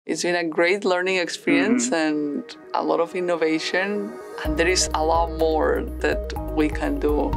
It's been a great learning experience and a lot of innovation, and there is a lot more that we can do.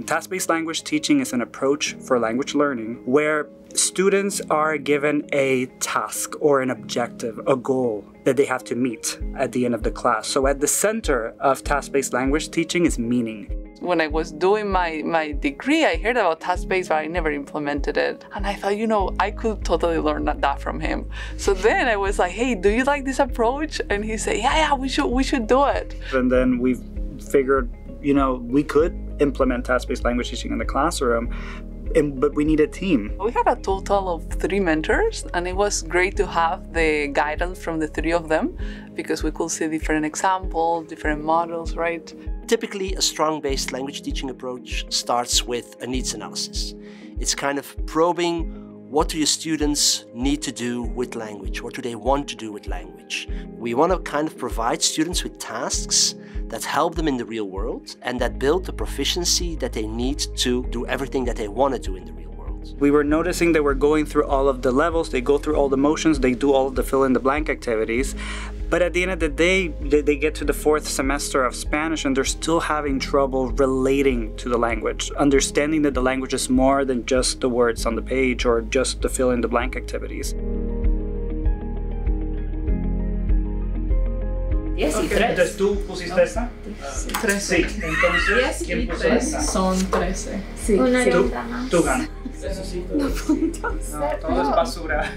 Task-based language teaching is an approach for language learning where students are given a task or an objective, a goal that they have to meet at the end of the class. So at the center of task-based language teaching is meaning. When I was doing my degree, I heard about task-based, but I never implemented it. And I thought, you know, I could totally learn that from him. So then I was like, hey, do you like this approach? And he said, yeah, we should do it. And then we figured, you know, we could implement task-based language teaching in the classroom, but we need a team. We had a total of 3 mentors, and it was great to have the guidance from the 3 of them because we could see different examples, different models, right? Typically, a strong-based language teaching approach starts with a needs analysis. It's kind of probing what do your students need to do with language? What do they want to do with language? We want to kind of provide students with tasks that help them in the real world and that build the proficiency that they need to do everything that they want to do in the real world. We were noticing they were going through all of the levels, they go through all the motions, they do all of the fill-in-the-blank activities, but at the end of the day, they get to the 4th semester of Spanish and they're still having trouble relating to the language, understanding that the language is more than just the words on the page or just the fill-in-the-blank activities. 10 y 3. Entonces, ¿tú pusiste esta? 13. Sí, entonces, 10 y 3 son 13. Sí, Una sí. letra más. Tú ganas. No puntos. No, todo es basura.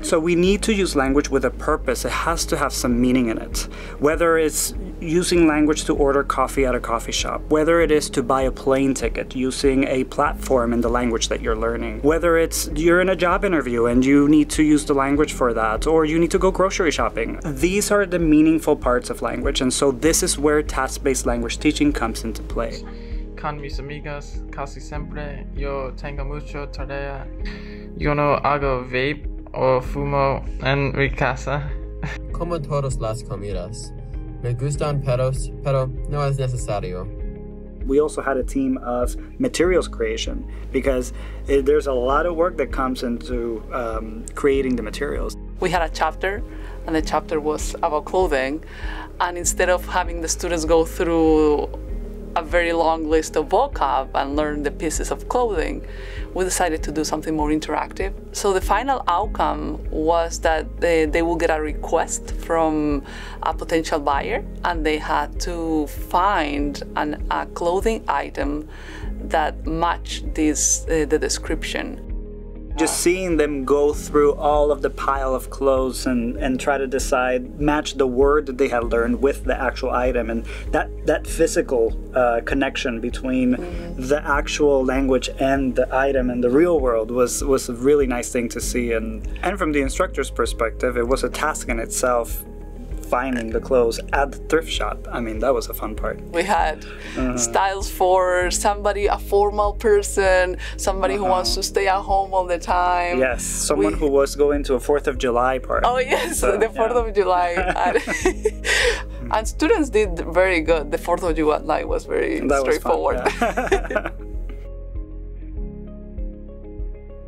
So we need to use language with a purpose. It has to have some meaning in it. Whether it's using language to order coffee at a coffee shop, whether it is to buy a plane ticket using a platform in the language that you're learning, whether it's you're in a job interview and you need to use the language for that, or you need to go grocery shopping. These are the meaningful parts of language, and so this is where task-based language teaching comes into play. Con mis amigas casi siempre yo tengo mucho tarea. Yo no hago vape o fumo en mi casa. Como todas las comidas. Me gustan pero no es necesario. We also had a team of materials creation because there's a lot of work that comes into creating the materials. We had a chapter, and the chapter was about clothing, and instead of having the students go through a very long list of vocab and learn the pieces of clothing, we decided to do something more interactive. So the final outcome was that they will get a request from a potential buyer, and they had to find a clothing item that matched the description. Just seeing them go through all of the pile of clothes and try to decide, match the word that they had learned with the actual item, and that physical connection between the actual language and the item and the real world was a really nice thing to see. And from the instructor's perspective, it was a task in itself, finding the clothes at the thrift shop. I mean, that was a fun part. We had styles for somebody, a formal person, somebody who wants to stay at home all the time. Yes, someone who was going to a 4th of July party. Oh yes, so, the 4th of July. And students did very good. The 4th of July was very straightforward. Was fun, yeah.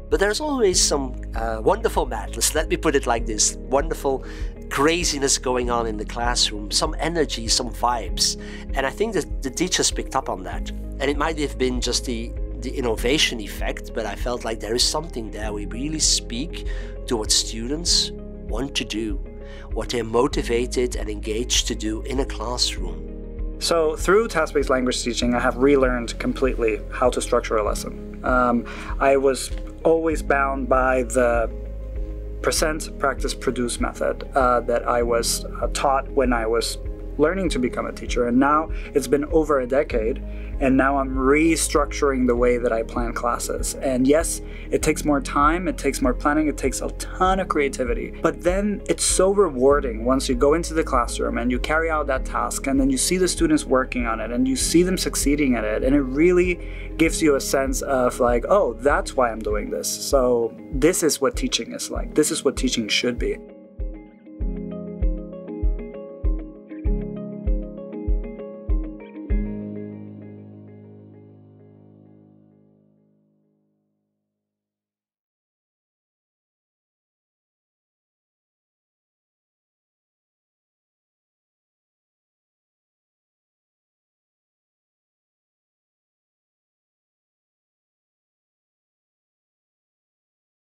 But there's always some wonderful madness, let me put it like this, wonderful craziness going on in the classroom, some energy, some vibes. And I think that the teachers picked up on that. And it might have been just the innovation effect, but I felt like there is something there. We really speak to what students want to do, what they're motivated and engaged to do in a classroom. So through task-based language teaching, I have relearned completely how to structure a lesson. I was always bound by the present, practice, produce method that I was taught when I was learning to become a teacher. And now it's been over a decade, and now I'm restructuring the way that I plan classes. And yes, it takes more time, it takes more planning, it takes a ton of creativity. But then it's so rewarding once you go into the classroom and you carry out that task, and then you see the students working on it and you see them succeeding at it, and it really gives you a sense of like, oh, that's why I'm doing this. So this is what teaching is like. This is what teaching should be.